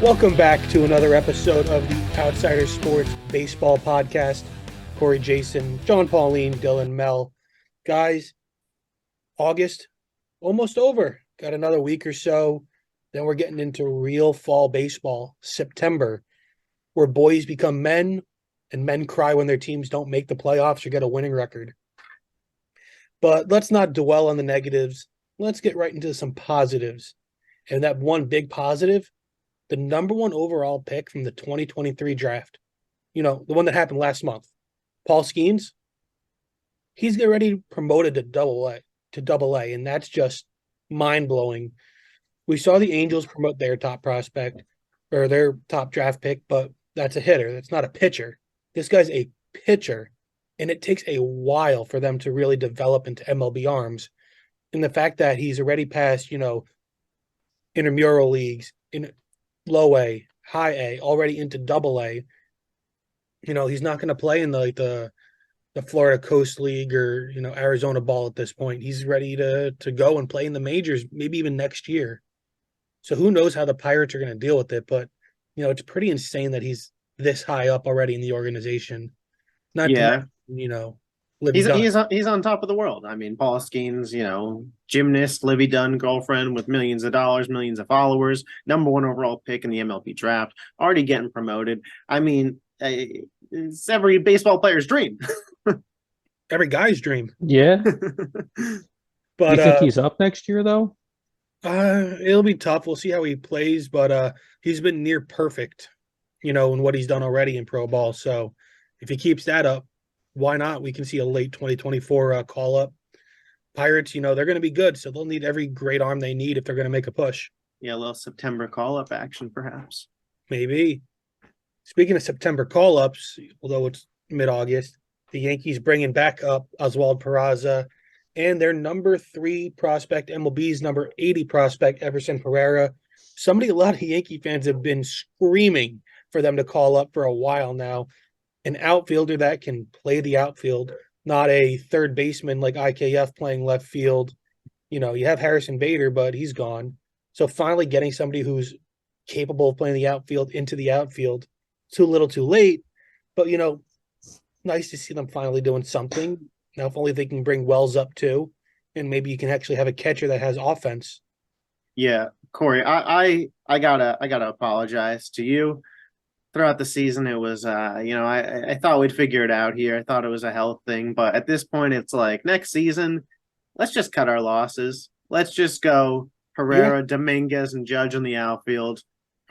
Welcome back to another episode of the Outsider Sports Baseball Podcast. Corey, Jason, John, Pauline, Dylan, Mel. Guys, August almost over. Got another week or so. Then we're getting into real fall baseball. September, where boys become men and men cry when their teams don't make the playoffs or get a winning record. But let's not dwell on the negatives. Let's get right into some positives. And that one big positive, the number one overall pick from the 2023 draft, the one that happened last month, Paul Skeens, he's already promoted to double A, and that's just mind-blowing. We saw the Angels promote their top prospect or their top draft pick, but that's a hitter. That's not a pitcher. This guy's a pitcher, and it takes a while for them to really develop into MLB arms. And the fact that he's already passed, intramural leagues in low A, high A, already into double A. He's not going to play in the Florida Coast League or, Arizona ball at this point. He's ready to go and play in the majors, maybe even next year. So who knows how the Pirates are going to deal with it, but it's pretty insane that he's this high up already in the organization. Not Yeah. Libby Dunn. He's on top of the world. I mean, Paul Skeens, gymnast, Libby Dunn, girlfriend with millions of dollars, millions of followers, number one overall pick in the MLB draft, already getting promoted. I mean, it's every baseball player's dream. Every guy's dream. Yeah. But you think he's up next year, though? It'll be tough. We'll see how he plays, but he's been near perfect, in what he's done already in pro ball. So if he keeps that up, why not? We can see a late 2024 call up. Pirates, they're going to be good, so they'll need every great arm they need if they're going to make a push. Yeah, a little September call up action, perhaps. Maybe. Speaking of September call ups, although it's mid-August, the Yankees bringing back up Oswald Peraza and their number 3 prospect, MLB's number 80 prospect, Everson Pereira. Somebody a lot of Yankee fans have been screaming for them to call up for a while now. An outfielder that can play the outfield, not a third baseman like IKF playing left field. You have Harrison Bader, but he's gone. So finally getting somebody who's capable of playing the outfield into the outfield. Too little too late, but, nice to see them finally doing something. Now, if only they can bring Wells up too, and maybe you can actually have a catcher that has offense. Yeah, Corey, I gotta apologize to you. Throughout the season, it was, I thought we'd figure it out here. I thought it was a health thing. But at this point, it's like next season, let's just cut our losses. Let's just go Herrera, Dominguez, and Judge in the outfield.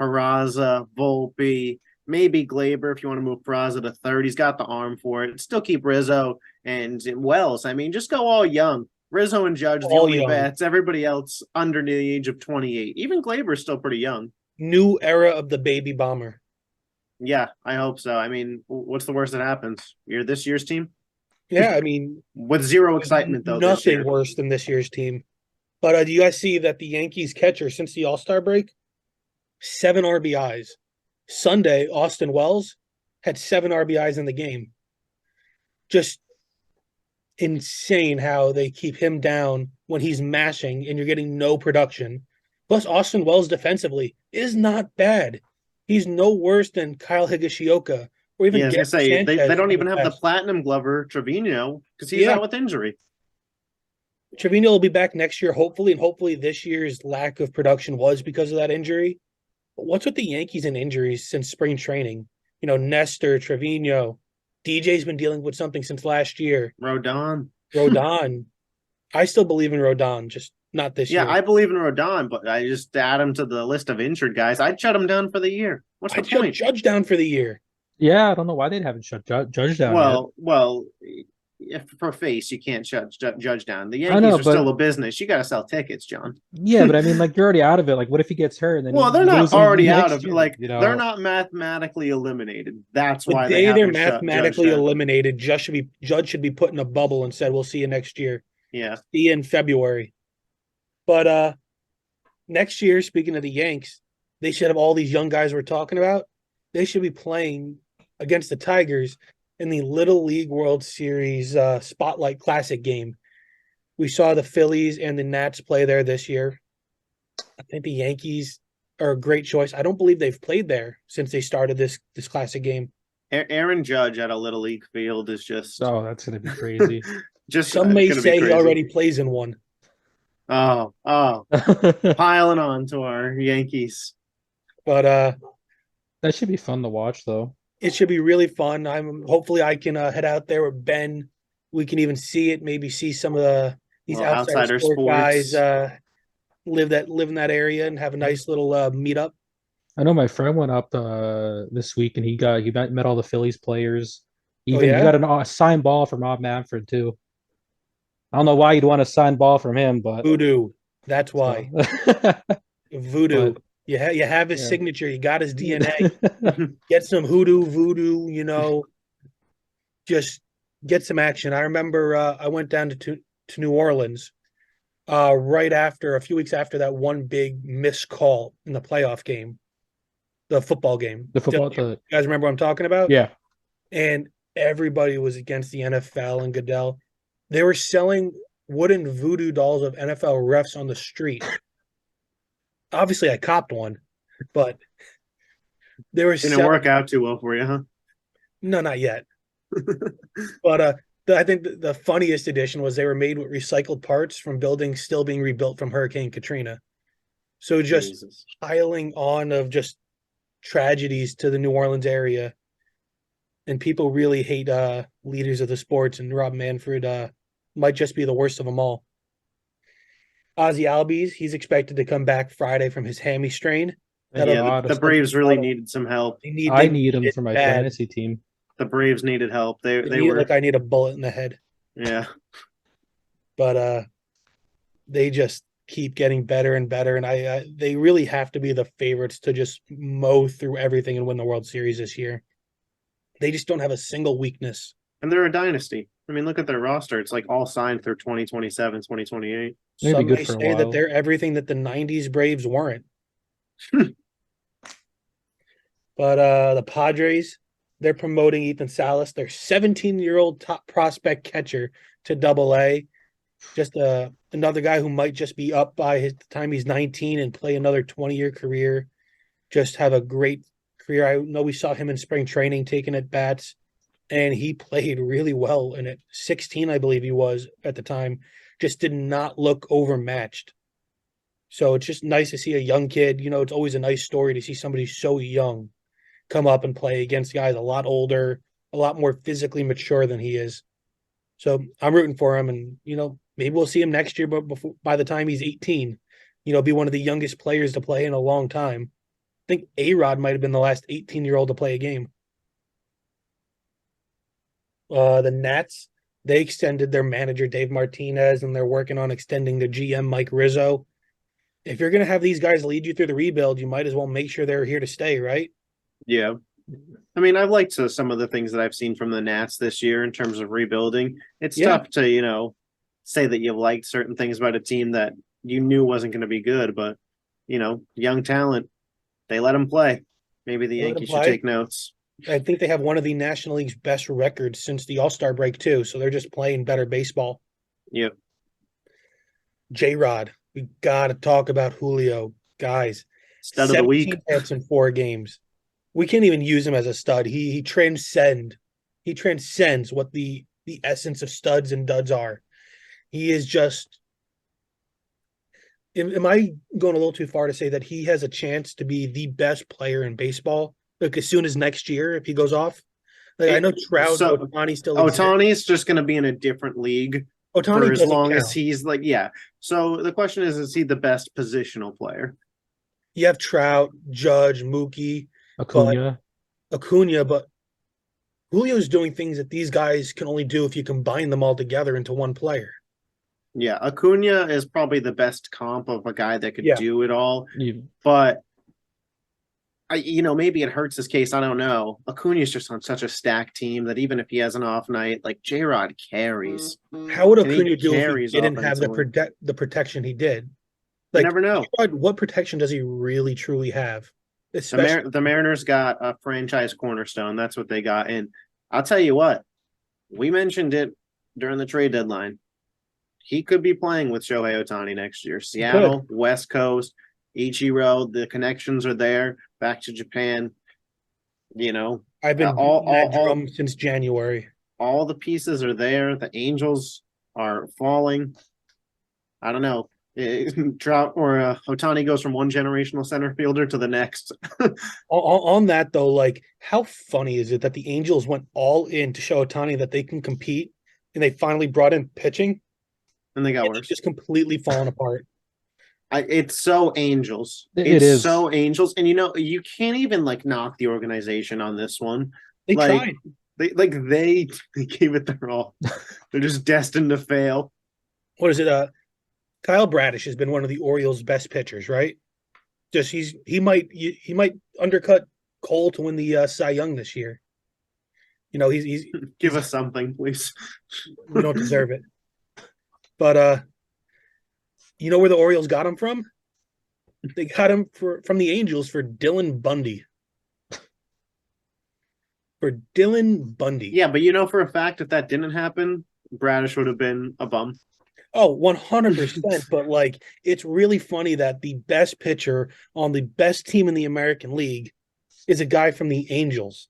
Peraza, Volpe, maybe Glaber if you want to move Peraza to third. He's got the arm for it. Still keep Rizzo and Wells. I mean, just go all young. Rizzo and Judge, the only bets. Everybody else under the age of 28. Even Glaber is still pretty young. New era of the baby bomber. Yeah, I hope so. I mean, what's the worst that happens? You're this year's team? Yeah, I mean, with zero excitement, though. Nothing worse than this year's team. But do you guys see that the Yankees catcher since the All-Star break, 7 RBIs. Sunday, Austin Wells had 7 RBIs in the game. Just insane how they keep him down when he's mashing and you're getting no production. Plus, Austin Wells defensively is not bad. He's no worse than Kyle Higashioka or even they don't even have the platinum glover Trevino because he's out with injury. Trevino will be back next year, hopefully, and hopefully this year's lack of production was because of that injury. But what's with the Yankees and injuries since spring training? Nestor, Trevino, DJ's been dealing with something since last year. Rodon. I still believe in Rodon, just not this year. Yeah, I believe in Rodon, but I just add him to the list of injured guys. I'd shut him down for the year. What's the point? Judge down for the year. Yeah, I don't know why they haven't shut Judge down. Well, if for face you can't shut Judge down. The Yankees are still a business. You got to sell tickets, John. Yeah, but I mean, you're already out of it. What if he gets hurt? And then they're not already out of it. They're not mathematically eliminated. That's why they're mathematically eliminated. Judge should be put in a bubble and said, "We'll see you next year." Yeah, see you in February. But next year, speaking of the Yanks, they should have all these young guys we're talking about. They should be playing against the Tigers in the Little League World Series Spotlight Classic game. We saw the Phillies and the Nats play there this year. I think the Yankees are a great choice. I don't believe they've played there since they started this classic game. Aaron Judge at a Little League field is just Oh, that's gonna be crazy. Some may gonna be say he crazy. already plays in one. Oh, piling on to our Yankees. But That should be fun to watch, though. it should be really fun. Hopefully I can head out there with Ben. We can even see it, maybe see some of these Well, outsider outsider sport sports. guys live in that area and have a nice little meetup. I know my friend went up this week and he met all the Phillies players. Oh Even he yeah, got a signed ball from Rob Manfred too. I don't know why you'd want a signed ball from him, but voodoo. That's so why voodoo. but You have his yeah. signature. You got his DNA. Get some hoodoo, voodoo. Just get some action. I remember I went down to New Orleans right after a few weeks after that one big missed call in the playoff game, the football game. The Do football you the guys remember what I'm talking about? yeah. And everybody was against the NFL and Goodell. They were selling wooden voodoo dolls of NFL refs on the street. Obviously, I copped one, but they were Didn't selling. work out too well for you, huh? No, not yet. But I think the funniest addition was they were made with recycled parts from buildings still being rebuilt from Hurricane Katrina. So just Jesus. piling on of just tragedies to the New Orleans area, and people really hate leaders of the sports, and Rob Manfred might just be the worst of them all. Ozzy Albies, he's expected to come back Friday from his hammy strain. Thank That'll God. The Braves really needed some help. I they need him it for my bad. fantasy team. The Braves needed help. They need were like I need a bullet in the head. yeah. But they just keep getting better and better, and they really have to be the favorites to just mow through everything and win the World Series this year. They just don't have a single weakness. And they're a dynasty. I mean, look at their roster. It's like all signed through 2027, 2028. Maybe Some good may for a say that while. they're everything that the '90s Braves weren't. But the Padres, they're promoting Ethan Salas, their 17-year-old top prospect catcher, to Double-A. Just another guy who might just be up by the time he's 19 and play another 20-year career. Just have a great career. I know we saw him in spring training taking at bats, and he played really well. And at 16, I believe he was at the time, just did not look overmatched. So it's just nice to see a young kid. It's always a nice story to see somebody so young come up and play against guys a lot older, a lot more physically mature than he is. So I'm rooting for him, and maybe we'll see him next year. But by the time he's 18, be one of the youngest players to play in a long time. I think A-Rod might have been the last 18-year-old to play a game. The Nats, they extended their manager Dave Martinez, and they're working on extending the GM Mike Rizzo. If you're going to have these guys lead you through the rebuild, you might as well make sure they're here to stay, right? Yeah. I mean, I've liked some of the things that I've seen from the Nats this year in terms of rebuilding. It's tough to, say that you liked certain things about a team that you knew wasn't going to be good, but, young talent, they let them play. Maybe the Yankees should take notes. I think they have one of the National League's best records since the All-Star break, too, so they're just playing better baseball. Yep. J-Rod, we got to talk about Julio. Guys, Stud of the week. 17 hits in 4 games. We can't even use him as a stud. He transcends what the essence of studs and duds are. He is just. Am I going a little too far to say that he has a chance to be the best player in baseball? Like as soon as next year, if he goes off. Like I know Trout, Ohtani still. Ohtani's just going to be in a different league Ohtani for as long count. as he's yeah. So the question is he the best positional player? You have Trout, Judge, Mookie. Acuna, but Julio's doing things that these guys can only do if you combine them all together into one player. Yeah, Acuna is probably the best comp of a guy that could do it all. But maybe it hurts his case. I don't know. Acuna is just on such a stacked team that even if he has an off night, like J-Rod carries. How would Acuna do if he didn't have offensively. the protection he did? You never know. What protection does he really truly have? The Mariners got a franchise cornerstone. That's what they got. And I'll tell you what, we mentioned it during the trade deadline. He could be playing with Shohei Ohtani next year. Seattle, West Coast. Ichiro, the connections are there. Back to Japan, you know, I've been beating that drum since January. all the pieces are there. The Angels are falling. I don't know. Trout or Otani goes from one generational center fielder to the next. On that though, like how funny is it that the Angels went all in to show Otani that they can compete, and they finally brought in pitching, And they got and worse. just completely fallen apart. It's so Angels. It is so Angels, and you can't even like knock the organization on this one. They like, tried. They gave it their all. They're just destined to fail. What is it? Kyle Bradish has been one of the Orioles' best pitchers, right? Just he might undercut Cole to win the Cy Young this year. He's Give us something, please. We don't deserve it. But you know where the Orioles got him from? They got him from the Angels for Dylan Bundy. For Dylan Bundy. Yeah, but for a fact, if that didn't happen, Bradish would have been a bum. Oh, 100%. But like, it's really funny that the best pitcher on the best team in the American League is a guy from the Angels.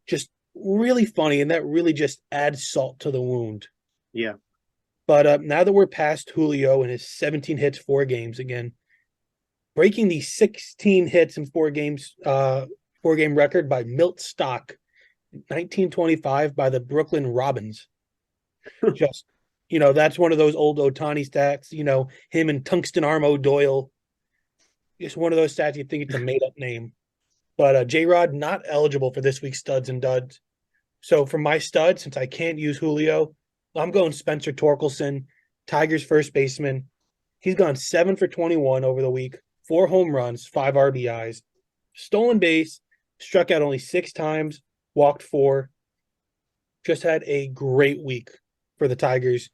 Just really funny, and that really just adds salt to the wound. Yeah. But now that we're past Julio and his 17 hits, 4 games again, breaking the 16 hits in 4 games, 4-game record by Milt Stock, 1925 by the Brooklyn Robins. Just, that's one of those old Otani stats, him and Tungsten Armo Doyle. Just one of those stats you think it's a made-up name. But J-Rod not eligible for this week's studs and duds. So for my stud, since I can't use Julio, I'm going Spencer Torkelson, Tigers first baseman. He's gone 7 for 21 over the week, 4 home runs, 5 RBIs, stolen base, struck out only 6 times, walked 4. Just had a great week for the Tigers.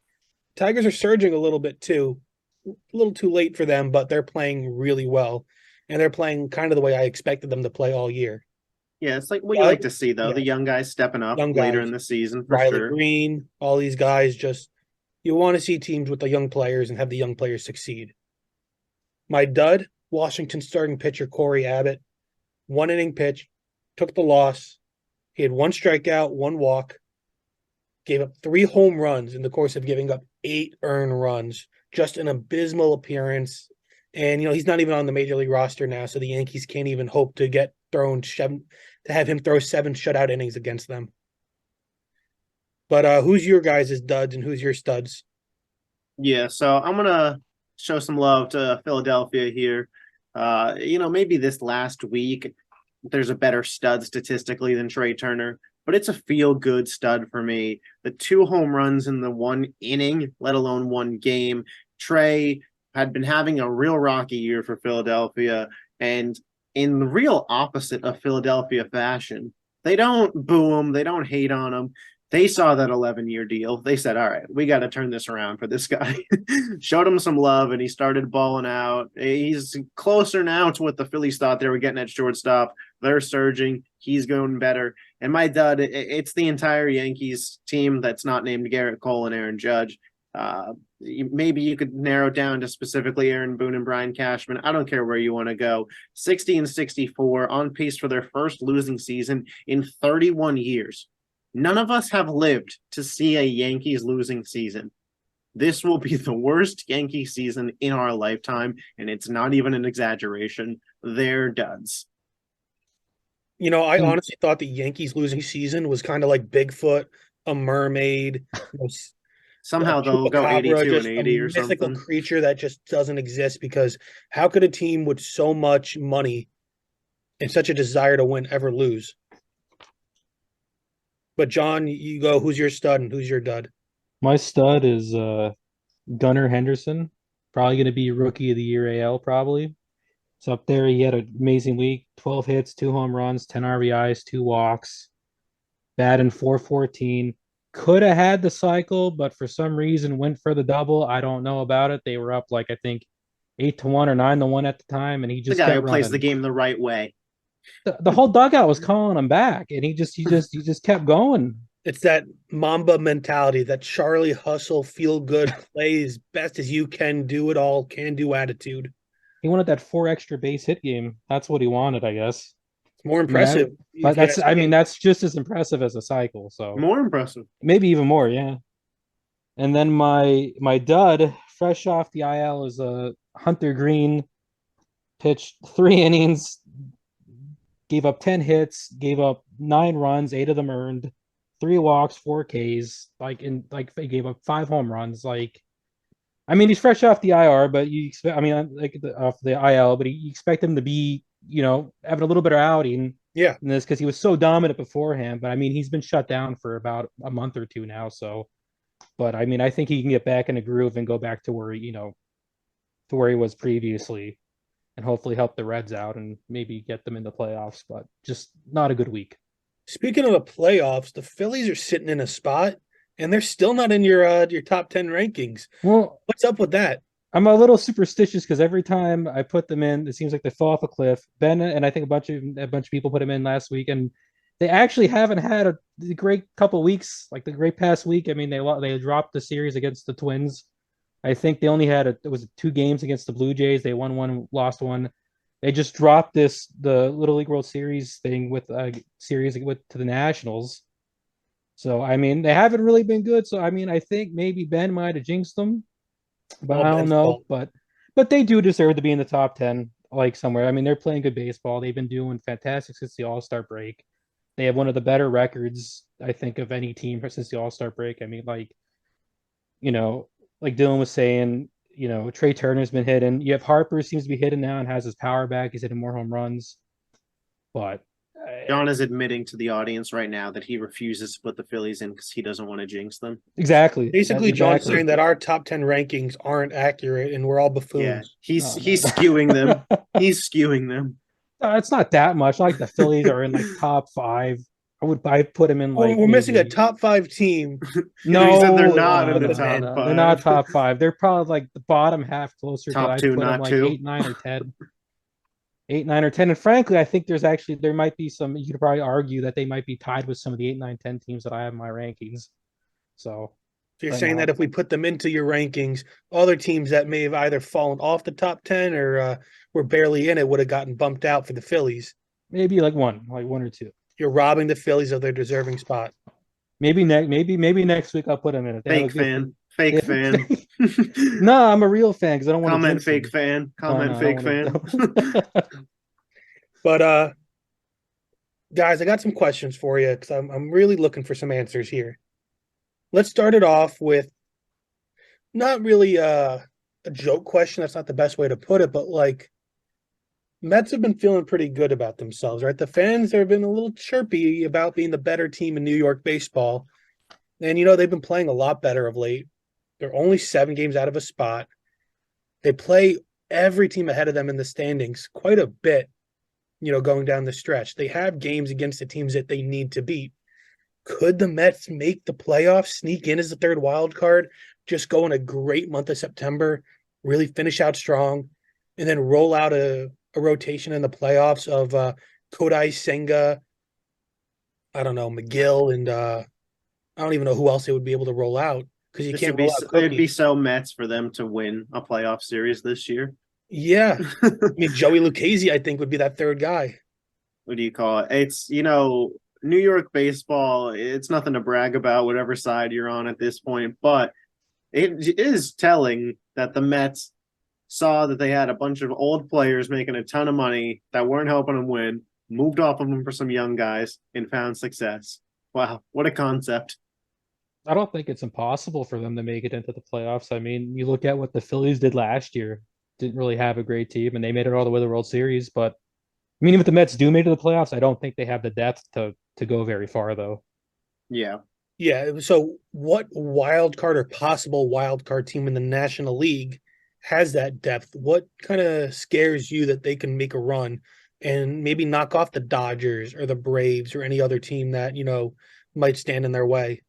Tigers are surging a little bit too. A little too late for them, but they're playing really well. And they're playing kind of the way I expected them to play all year. Yeah, it's like what you like to see, though. Yeah. The young guys stepping up later in the season, for Riley sure. Green, all these guys, just you want to see teams with the young players and have the young players succeed. My dud, Washington starting pitcher Corey Abbott, 1 inning pitch, took the loss. He had 1 strikeout, 1 walk, gave up 3 home runs in the course of giving up 8 earned runs. Just an abysmal appearance. And, he's not even on the major league roster now, so the Yankees can't even hope to have him throw 7 shutout innings against them. But who's your guys' duds and who's your studs? Yeah, so I'm going to show some love to Philadelphia here. Maybe this last week there's a better stud statistically than Trey Turner, but it's a feel-good stud for me. The 2 home runs in the 1 inning, let alone 1 game. Trey had been having a real rocky year for Philadelphia, and in the real opposite of Philadelphia fashion, they don't boo him, they don't hate on him. They saw that 11-year deal. They said, all right, we got to turn this around for this guy. Showed him some love, and he started balling out. He's closer now to what the Phillies thought they were getting at shortstop. They're surging. He's going better. And my dud, it's the entire Yankees team that's not named Garrett Cole and Aaron Judge. Maybe you could narrow down to specifically Aaron Boone and Brian Cashman. I don't care where you want to go. 60 and 64, on pace for their first losing season in 31 years. None of us have lived to see a Yankees losing season. This will be the worst Yankee season in our lifetime, and it's not even an exaggeration. They're duds. I honestly thought the Yankees losing season was kind of like Bigfoot, a mermaid, somehow they'll go 82 and 80 or something. Mythical creature that just doesn't exist, because how could a team with so much money and such a desire to win ever lose? But John, you go, who's your stud and who's your dud? My stud is Gunnar Henderson, probably going to be Rookie of the Year AL probably. It's up there. He had an amazing week, 12 hits, 2 home runs, 10 RBIs, 2 walks, batting .414. Could have had the cycle, but for some reason went for the double. I don't know about it. They were up I think 8-1 or 9-1 at the time, and he just the guy kept who plays running. the game the right way. The whole dugout was calling him back, and he just kept going. It's that Mamba mentality, that Charlie hustle, feel good, play as best as you can, do it all, can do attitude. He wanted that 4 extra base hit game. That's what he wanted, I guess. It's more I mean, impressive but if you that's ask I mean me. that's just as impressive as a cycle. So More impressive. maybe even more, yeah. And then my dud, fresh off the IL, is a Hunter Green. Pitched 3 innings, gave up 10 hits, gave up 9 runs, 8 of them earned, 3 walks, 4 Ks. Like they gave up 5 home runs. Like I mean, he's fresh off the IR, but you expect. I mean, off the IL, but you expect him to be, having a little bit of outing Yeah. in this because he was so dominant beforehand. But I mean, he's been shut down for about a month or two now. So, but I mean, I think he can get back in a groove and go back to where to where he was previously, and hopefully help the Reds out and maybe get them in the playoffs. But just not a good week. Speaking of the playoffs, the Phillies are sitting in a spot and they're still not in your top 10 rankings. Well, What's up with that? I'm a little superstitious because every time I put them in, it seems like they fall off a cliff. Ben and I think a bunch of people put them in last week, and they actually haven't had a great couple weeks, like the great past week. I mean, they dropped the series against the Twins. I think they only had it was 2 games against the Blue Jays. They won one, lost one. They just dropped the Little League World Series thing with series with to the Nationals. So I mean, they haven't really been good. So I mean, I think maybe Ben might have jinxed them, but All I don't Ben's know. fault. But they do deserve to be in the top 10, like somewhere. I mean, they're playing good baseball. They've been doing fantastic since the All-Star break. They have one of the better records, I think, of any team since the All-Star break. I mean, you know, like Dylan was saying, Trey Turner's been hitting. You have Harper seems to be hitting now and has his power back. He's hitting more home runs. But John is admitting to the audience right now that he refuses to put the Phillies in because he doesn't want to jinx them. exactly, Basically, John's exactly. saying that our top 10 rankings aren't accurate and we're all Yeah, buffoons. he's No, he's no. skewing them. He's skewing them. It's not that much. Like the Phillies are in like top five. I put them in like We're missing a maybe top 5 team. He said they're no, not to in put the them top in. no. They're not five. top five. They're probably like the bottom half closer to Top I'd two, put them not like two. 8, 9, or 10. 8, 9, or 10. And frankly, I think there might be some you could probably argue that they might be tied with some of the 8, 9, 10 teams that I have in my rankings. So So you're right saying that now. if we put them into your rankings, other teams that may have either fallen off the top 10 or were barely in it would have gotten bumped out for the Phillies. Maybe like one or two. You're robbing the Phillies of their deserving spot. Maybe next week I'll put them in if they have a Fake good. fan. Fake fan. No, I'm a real fan because I don't want to Comment jinx fake them. fan. No, Comment no, I don't fake want fan. to. But guys, I got some questions for you because I'm really looking for some answers here. Let's start it off with not really a joke question. That's not the best way to put it, but like Mets have been feeling pretty good about themselves, right? The fans have been a little chirpy about being the better team in New York baseball. And they've been playing a lot better of late. They're only 7 games out of a spot. They play every team ahead of them in the standings quite a bit, going down the stretch. They have games against the teams that they need to beat. Could the Mets make the playoffs, sneak in as the third wild card, just go in a great month of September, really finish out strong, and then roll out a rotation in the playoffs of Kodai Senga, I don't know, McGill, and I don't even know who else they would be able to roll out because you This would can't be roll out it'd be Cookie. so Mets for them to win a playoff series this year. Yeah. I mean, Joey Lucchese, I think, would be that third guy. What do you call it? It's New York baseball. It's nothing to brag about, whatever side you're on at this point, but it is telling that the Mets saw that they had a bunch of old players making a ton of money that weren't helping them win, moved off of them for some young guys, and found success. Wow, what a concept. I don't think it's impossible for them to make it into the playoffs. I mean, you look at what the Phillies did last year, didn't really have a great team, and they made it all the way to the World Series. But I mean, even if the Mets do make it to the playoffs, I don't think they have the depth to go very far, though. Yeah. Yeah. So, what wild card or possible wild card team in the National League has that depth? What kind of scares you that they can make a run and maybe knock off the Dodgers or the Braves or any other team that, might stand in their way?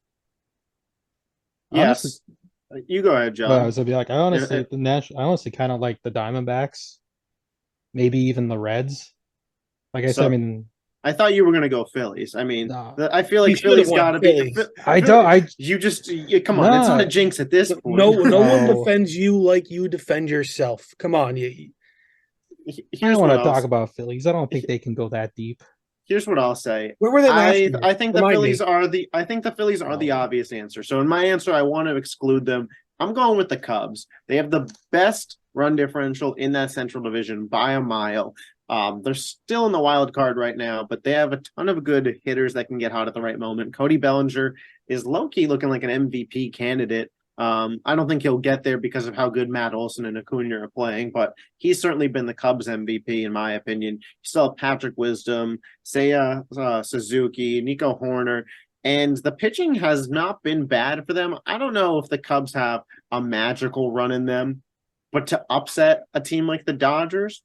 Honestly, Yes. You go ahead, I John. was gonna be like, Uh, I honestly kind of like the Diamondbacks, maybe even the Reds. Like I said, I So mean, I thought you were gonna go Phillies. I mean, Nah, I feel He like should have Philly's got won to be. Phillies. I don't. I Come on, it's not a nah. jinx at this point. No one No, defends you like you defend yourself. Come on, I don't Here's want what to I'll talk about Phillies. I don't think they can go that deep. here's what I'll say. where were they last year? I think the Remind Phillies me. are the Oh, obvious answer. So in my answer, I want to exclude them. I'm going with the Cubs. They have the best run differential in that Central Division by a mile. They're still in the wild card right now, but they have a ton of good hitters that can get hot at the right moment. Cody Bellinger is low-key looking like an MVP candidate. I don't think he'll get there because of how good Matt Olson and Acuna are playing, but he's certainly been the Cubs MVP in my opinion. You still have Patrick Wisdom, Seiya Suzuki, Nico Horner, and the pitching has not been bad for them. I don't know if the Cubs have a magical run in them, but to upset a team like the Dodgers,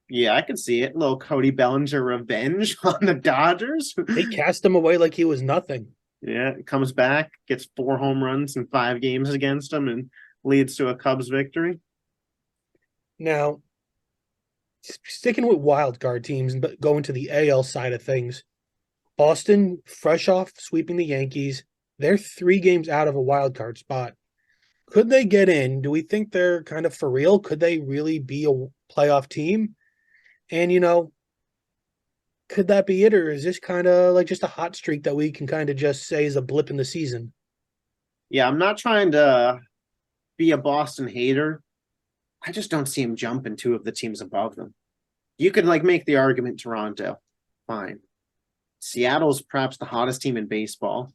yeah, I could see it. A little Cody Bellinger revenge on the Dodgers. They cast him away like he was nothing. Yeah, comes back, gets 4 home runs in 5 games against them, and leads to a Cubs victory. Now, sticking with wild card teams, but going to the AL side of things, Boston, fresh off sweeping the Yankees, they're 3 games out of a wild card spot. Could they get in? Do we think they're kind of for real? Could they really be a playoff team? And, could that be it? Or is this kind of like just a hot streak that we can kind of just say is a blip in the season? Yeah, I'm not trying to be a Boston hater. I just don't see him jumping 2 of the teams above them. You could make the argument Toronto. Fine. Seattle's perhaps the hottest team in baseball.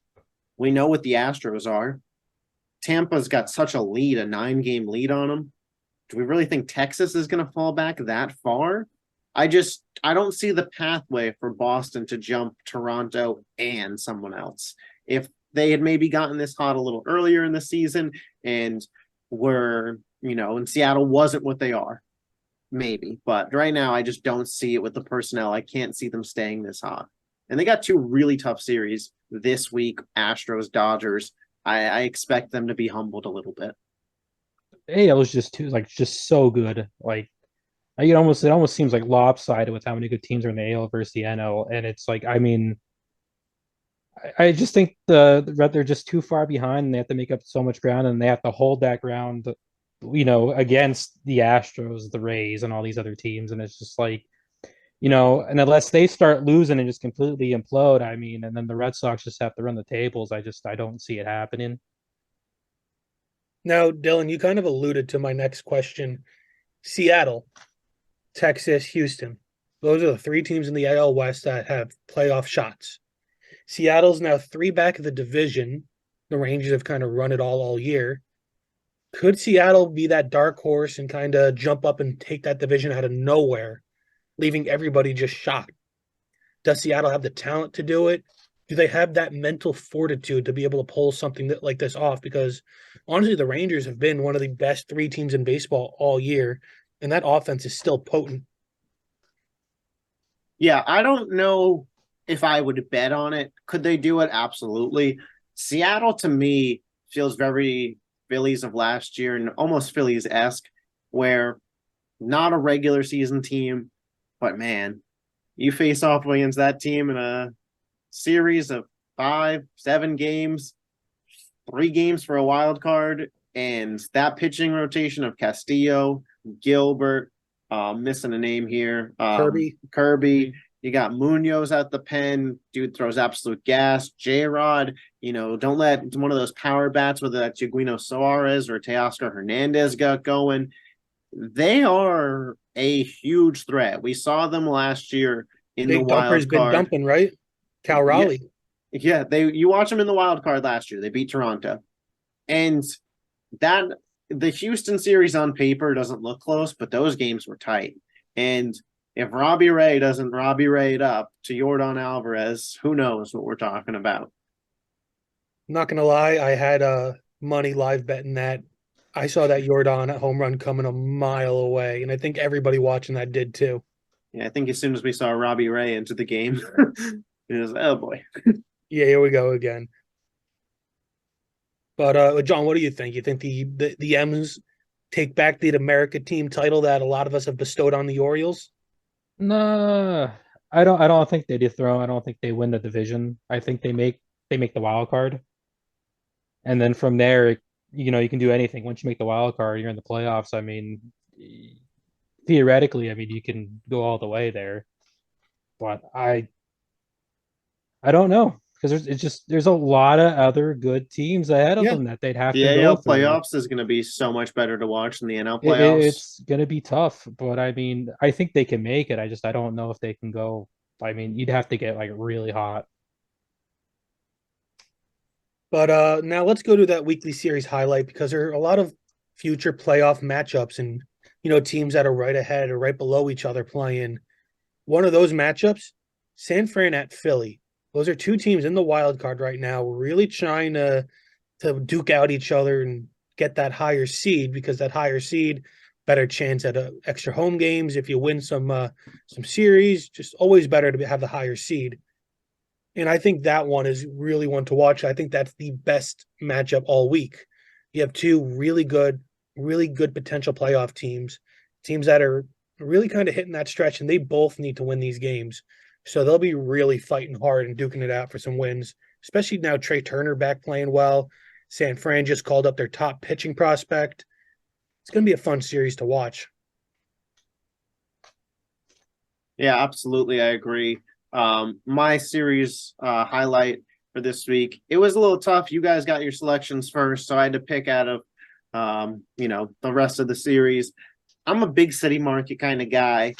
We know what the Astros are. Tampa's got such a lead, a 9-game lead on them. Do we really think Texas is going to fall back that far? I don't see the pathway for Boston to jump Toronto and someone else. If they had maybe gotten this hot a little earlier in the season and were, and Seattle wasn't what they are, maybe. But right now, I just don't see it with the personnel. I can't see them staying this hot. And they got 2 really tough series this week, Astros, Dodgers. I expect them to be humbled a little bit. AL is just so good. It almost seems like lopsided with how many good teams are in the AL versus the NL, and it's like I mean, I just think they're just too far behind, and they have to make up so much ground, and they have to hold that ground, against the Astros, the Rays, and all these other teams, and it's just like. And unless they start losing and just completely implode, I mean, and then the Red Sox just have to run the tables. I don't see it happening. Now, Dylan, you kind of alluded to my next question. Seattle, Texas, Houston. Those are the 3 teams in the AL West that have playoff shots. Seattle's now 3 back of the division. The Rangers have kind of run it all year. Could Seattle be that dark horse and kind of jump up and take that division out of nowhere, leaving everybody just shocked? Does Seattle have the talent to do it? Do they have that mental fortitude to be able to pull something like this off? Because honestly, the Rangers have been one of the best 3 teams in baseball all year, and that offense is still potent. Yeah, I don't know if I would bet on it. Could they do it? Absolutely. Seattle to me feels very Phillies of last year and almost Phillies-esque, where not a regular season team, but man, you face off against that team in a series of 5, 7 games, 3 games for a wild card, and that pitching rotation of Castillo, Gilbert, missing a name here, Kirby. You got Munoz at the pen. Dude throws absolute gas. J-Rod, don't let one of those power bats, whether that's Eugenio Suarez or Teoscar Hernandez, got going. They are a huge threat. We saw them last year in Big the Dumper's wild been card. dumping, right? Cal Raleigh. Yeah, you watch them in the wild card last year. They beat Toronto. And the Houston series on paper doesn't look close, but those games were tight. And if Robbie Ray doesn't Robbie Ray it up to Yordan Alvarez, who knows what we're talking about. I'm not gonna lie, I had a money live betting that. I saw that Jordan home run coming a mile away, and I think everybody watching that did too. Yeah, I think as soon as we saw Robbie Ray into the game, it was, oh boy. Yeah, here we go again. But John, what do you think? You think the M's take back the America team title that a lot of us have bestowed on the Orioles? Nah, I don't think they dethrone. I don't think they win the division. I think they make the wild card, and then from there, you can do anything. Once you make the wild card, you're in the playoffs. I mean, theoretically, I mean, you can go all the way there, but I don't know because there's a lot of other good teams ahead of Yeah. them that they'd have The to go AL through. playoffs is going to be so much better to watch than the NL playoffs. It's gonna be tough, but I mean, I think they can make it. I don't know if they can go. I mean, you'd have to get like really hot. But now let's go to that weekly series highlight because there are a lot of future playoff matchups and teams that are right ahead or right below each other playing. One of those matchups, San Fran at Philly. Those are two teams in the wild card right now, really trying to duke out each other and get that higher seed because that higher seed better chance at extra home games. If you win some series, just always better to have the higher seed. And I think that one is really one to watch. I think that's the best matchup all week. You have two really good potential playoff teams that are really kind of hitting that stretch, and they both need to win these games. So they'll be really fighting hard and duking it out for some wins, especially now Trey Turner back playing well. San Fran just called up their top pitching prospect. It's going to be a fun series to watch. Yeah, absolutely. I agree. My series highlight for this week, it was a little tough. You guys got your selections first, so I had to pick out of the rest of the series. I'm a big city market kind of guy.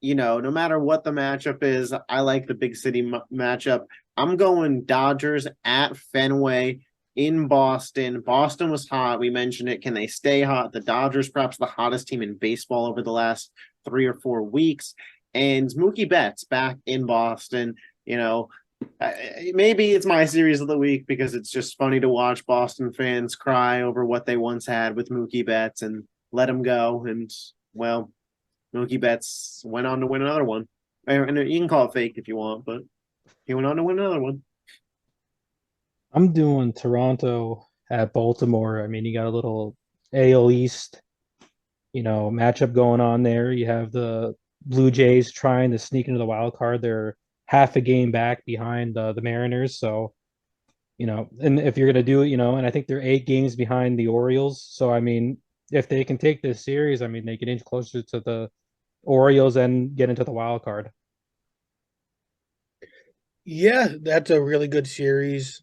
No matter what the matchup is, I like the big city matchup. I'm going Dodgers at Fenway in Boston. Boston was hot. We mentioned it. Can they stay hot? The Dodgers, perhaps the hottest team in baseball over the last 3 or 4 weeks. And Mookie Betts back in Boston. Maybe it's my series of the week because it's just funny to watch Boston fans cry over what they once had with Mookie Betts and let him go. And, well, Mookie Betts went on to win another one. And you can call it fake if you want, but he went on to win another one. I'm doing Toronto at Baltimore. I mean, you got a little AL East, matchup going on there. You have the Blue Jays trying to sneak into the wild card. They're half a game back behind the Mariners. So, and if you're gonna do it, and I think they're 8 games behind the Orioles. So, I mean, if they can take this series, I mean, they get inch closer to the Orioles and get into the wild card. Yeah, that's a really good series.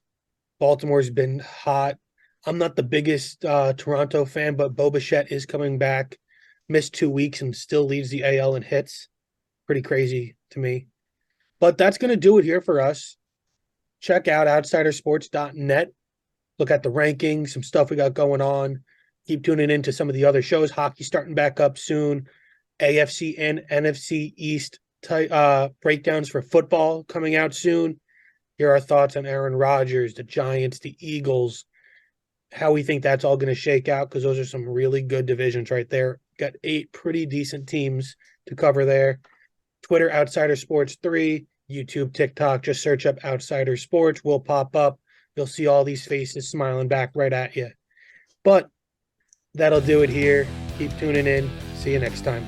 Baltimore's been hot. I'm not the biggest Toronto fan, but Bo Bichette is coming back. Missed 2 weeks and still leads the AL in hits. Pretty crazy to me. But that's going to do it here for us. Check out outsidersports.net. Look at the rankings, some stuff we got going on. Keep tuning into some of the other shows. Hockey starting back up soon. AFC and NFC East breakdowns for football coming out soon. Here are our thoughts on Aaron Rodgers, the Giants, the Eagles, how we think that's all going to shake out because those are some really good divisions right there. Got 8 pretty decent teams to cover there. Twitter, Outsider Sports 3, YouTube, TikTok, just search up Outsider Sports. We'll pop up. You'll see all these faces smiling back right at you. But that'll do it here. Keep tuning in. See you next time.